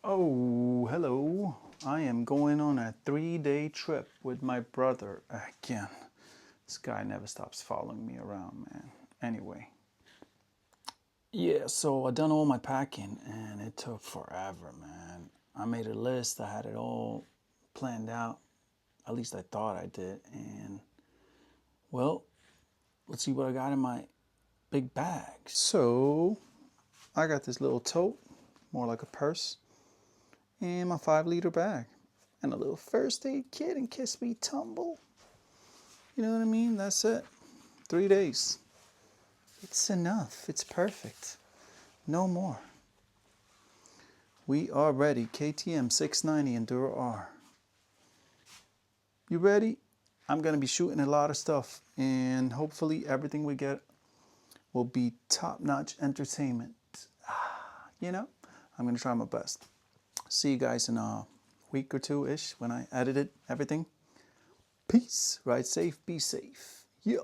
Oh, hello. I am going on a 3-day trip with my brother again. This guy never stops following me around, man. Anyway. Yeah, so I done all my packing and it took forever, man. I made a list. I had it all planned out. At least I thought I did. And, well, let's see what I got in my big bag. So, I got this little tote, more like a purse, and my 5-liter bag, and a little first aid kit in case we tumble. You know what I mean? That's it. 3 days. It's enough. It's perfect. No more. We are ready. KTM 690 Enduro R. You ready? I'm going to be shooting a lot of stuff, and hopefully everything we get will be top-notch entertainment. You know? I'm going to try my best. See you guys in a week or two-ish when I edited everything. Peace. Ride safe. Be safe. Yeah.